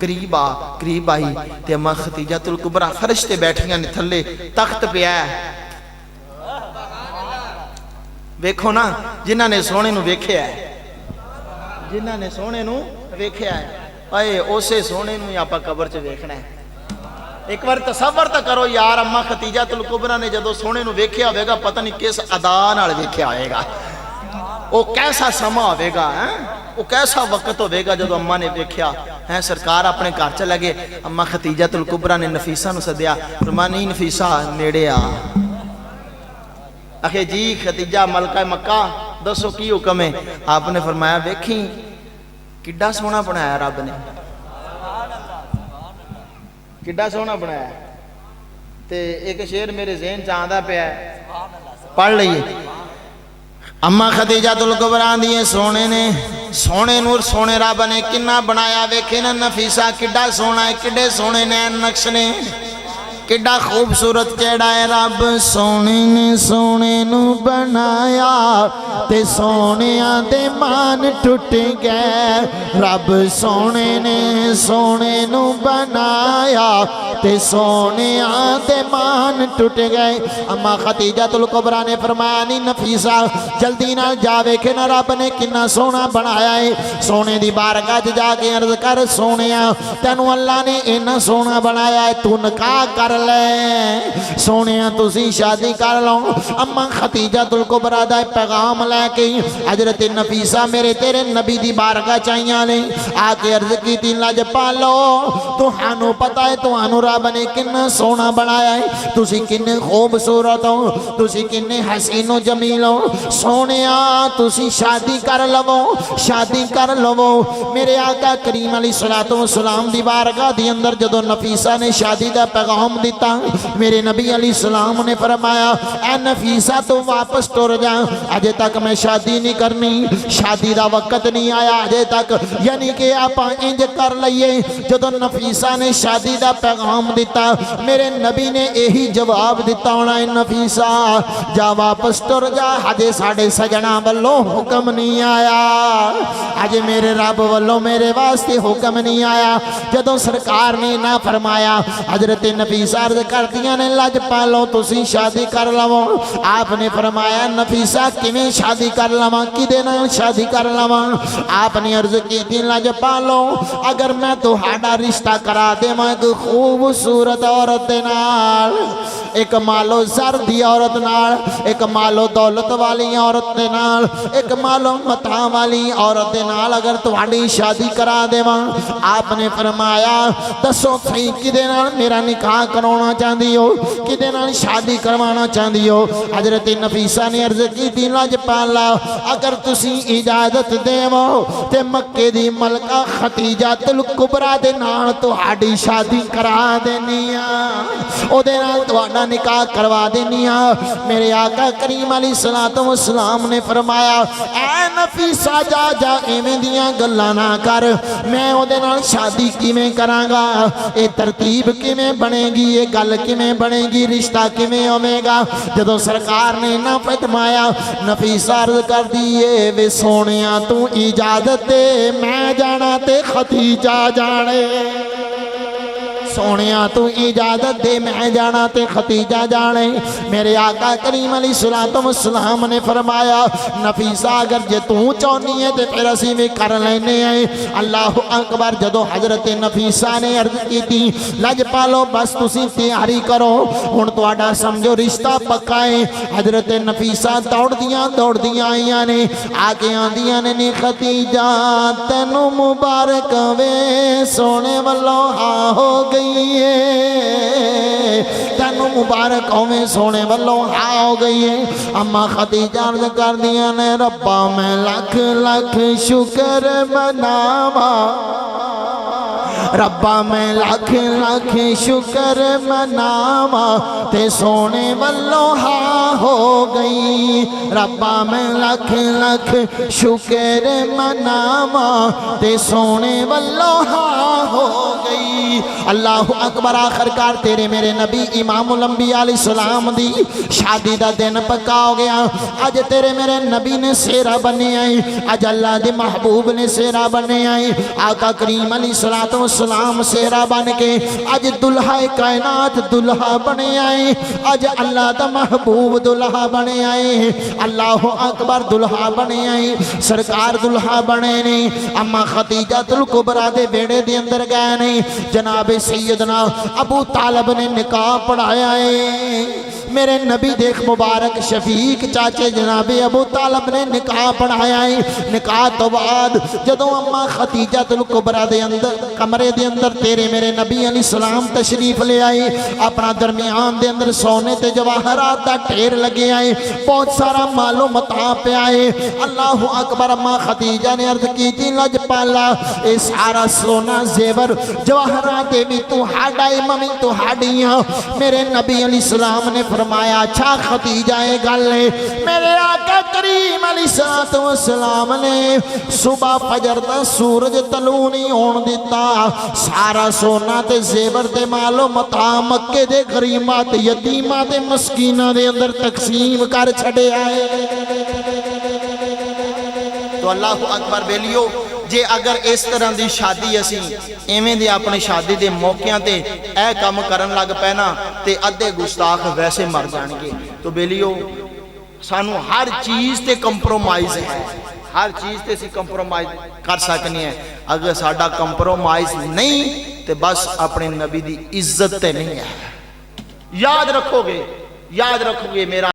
करीब आई ते अम्मा खतीजतुल कुबरा फर्श ते बैठियां ने, थले तख्त पिया है। वेखो ना, जिन्हां ने सोने नूं वेख्या है, जिन्हां ने सोने नूं वेख्या है, अए उसे सोने नूं ही आपां कबर च वेखना है। एक बार तसव्वुर तो करो यार, अम्मा खतीजतुल कुबरा ने जदों सोने नूं वेख्या होवेगा, पता नहीं किस अदा नाल वेख्या होएगा, वो कैसा समा होवेगा, वो कैसा वक्त होवेगा जदों अम्मा ने वेख्या है। सरकार अपने घर चले गए, अम्मा खतीजतुल कुबरा ने नफीसा नूं सद्या, फरमाया नहीं नफीसा नेड़े आ। आखे जी खतीजा मलका मक्का दसो की हुक्म है। आपने फरमाया वेखी किड्डा सोहना बनाया रब ने, किड्डा सोहना बनाया। ते एक शेर मेरे ज़हन च आंदा पिया, पढ़ लईए। अम्मा खतीजतुल कुबरा दी सोने ने, सोने नूर सोने रब ने किन्ना बनाया वेखे ना। नफीसा किड्डा सोहना है, किड्डे सोहने नैन नक्श ने, किड्डा खूबसूरत केड़ा है। रब सोने ने सोने नू बनाया ते सोनिया दे मान टुट गए। रब सोने ने सोने नू बनाया ते सोनिया दे मान टुट गए। अम्मा खतीजतुल कुबरा ने फरमाया नहीं नफीसा जल्दी ना जा वेखे ना रब ने किन्ना सोहना बनाया है। सोने दी बारगाह च जाके अर्ज कर सोनिया तैनू अल्लाह ने इन्ना सोहना बनाया है, तू निकाह कर ले, सोने तुसी शादी कर लो। अम्मा खतीजतुल कुबरा दा पैगाम लैके हजरत नफीसा मेरे तेरे नबी दी बारगाह चाहिए ने आके अर्ज की लज पालो, तुहानू पता है तुहानू रब ने किन्ना सोहना बनाया है, तुसी किन्ने खूबसूरत हो, तुसी किन्ने हसीनो जमील हो। सोने तुसी शादी कर लवो, शादी कर लवो। मेरे आका करीम अलैहिस्सलातु वस्सलाम दी बारगाह दी अंदर जदों नफीसा ने शादी दा पैगाम दिता, मेरे नबी अलैहिस्सलाम ने फरमाया ऐ नफीसा तू वापस तुर जा, अजे तक मैं शादी नहीं करनी, शादी दा वक्त नहीं आया अजे तक। यानी कि आप इंज कर लईए, जदों नफीसा ने शादी दा पैगाम दिता मेरे नबी ने यही जवाब दिता होना है नफीसा जा वापस तुर जा, अजे साडे सजना वालों हुक्म नहीं आया, अजे मेरे रब वालों मेरे वास्ते हुक्म नहीं आया। जदों सरकार ने ना फरमाया हजरत नफीसा अर्ज कर दिया ने लज पालो तुसी शादी कर लवो। आपने फरमाया नफीसा किवें शादी कर लवां, किदे नाल शादी कर लवां। आपने अर्ज की लज पालो अगर मैं तुहाडा रिश्ता करा देवां एक खूबसूरत औरत दे नाल, एक मालो जर दी औरत नाल, एक मालो दौलत वाली औरत दे नाल, एक मालो मता वाली औरत दे नाल अगर तुहाडी शादी करा देवां। आपने फरमाया दसो सही किदे नाल मेरा निकाह करवाना चाहती हो, किदे नाल शादी करवाना चाहती हो। हजरत नफीसा ने अर्ज की लज पाला अगर तुसी इजाजत देवो ते मक्के दी मलका खतीजतुल कुबरा दे नाल तुहाडी शादी करा देनी आ, ओदे नाल तुहाडा निकाह करवा देनी आ। मेरे आका करीम अलैहिस्सलातु वस्सलाम ने फरमाया ऐ नफीसा जा जा इवें दियां गल्लां ना कर, मैं ओदे नाल शादी किवें करांगा, ये तरतीब किवें बनेगी, ये गल किवें बनेगी, रिश्ता किवें होवेगा। जदों सरकार ने ना फरमाया नफीसा अर्ज कर दिए वे सोनिया तू इजाजत दे मैं जाना ते खतीजा जाने, सोनिया तू इजाजत दे मैं जाना ते खतीजा जाने। मेरे आका करीम अलैहिस्सलातु वस्सलाम ने फरमाया नफीसा अगर जे तू चाहनी है तो फिर असीं भी कर लेने हैं। अल्लाह अकबर। जदों हजरत नफीसा ने अर्ज की लज पालो बस तुसी तैयारी करो हुण तुहाडा समझो रिश्ता पक्का है। हजरत नफीसा दौड़दियां आईयां ने आके आंदियां ने खतीजा तैनू मुबारक वे सोने वालों हाँ हो गई तैनू मुबारक होवे सोने वालों हाँ हो गई है। अम्मा खतीजा अर्ज कर दिया ने रब्बा मैं लख लख शुक्र मनावा, रब्बा मैं लख लख शुक्र मनावा ते सोने वालों हाँ हो गई, रब्बा मैं लख लख शुक्र मनावा ते सोने वालों हाँ हो गई। अल्लाह अकबर। आखिरकार तेरे मेरे नबी इमामुल अंबिया अलैहिस्सलाम दी शादी दा दिन पक्का हो गया। अज तेरे मेरे नबी ने सेहरा बने आई, अज अल्लाह दे महबूब ने सेहरा बने आई। आका करीम अलैहिस्सलातु वस्सलाम सेहरा बन के अज दुल्हा कायनात दुल्हा बने आए। अज अल्लाह दा महबूब दुल्हा बने आए। अल्लाह अकबर दुल्हा बने आए, सरकार दुल्हा बने ने। अम्मा खदीजातुल कुबरा दे बेड़े दे अंदर गए ने। जनाब सैयदना अबू तालिब ने निकाह पढ़ाया है। मेरे नबी देख मुबारक शफीक चाचे जनाबे अबू तालिब ने निकाह पढ़ाया है। निकाह तो बाद जदों अम्मा खदीजातुल कुबरा दे अंदर कमरे दे अंदर तेरे मेरे नबी अलैहिस्सलाम तशरीफ ले आए। अपना दरमियान दे अंदर सोने ते जवाहरात दा ढेर लगे आए, बहुत सारा मालो मता पे आए। अल्लाह अकबर। अम्मा खदीजा ने अर्ज की थी लजपाला ए सारा सोना जेवर जवाहरात भी तुहाडा है, मम्मी तुहाडियां। मेरे नबी अलैहिस्सलाम ने फरमाया अच्छा खदीजा ये गल है। मेरे आका करीम अलैहिस्सलातु वस्सलाम ने सुबह फजर दा सूरज तलू नहीं होने दिता। सारा सोना ते जेवर ते मालो मता मक्के दे गरीबां ते यतीमां ते मस्कीनां दे अंदर तकसीम कर छड़े आए। तो अल्लाह अकबर बेलियो जे अगर इस तरह की शादी असी इवें दी अपनी शादी के मौकों ते ए काम करन लग पै ना ते अद्धे गुस्ताख वैसे मर जाएंगे। तो बेलियो सानू हर चीज़ ते कंप्रोमाइज़ है, हर चीज़ ते असी कंप्रोमाइज़ कर सकते हैं। अगर साडा कंप्रोमाइज़ नहीं तो बस अपने नबी की इज्जत ते नहीं है। याद रखोगे मेरा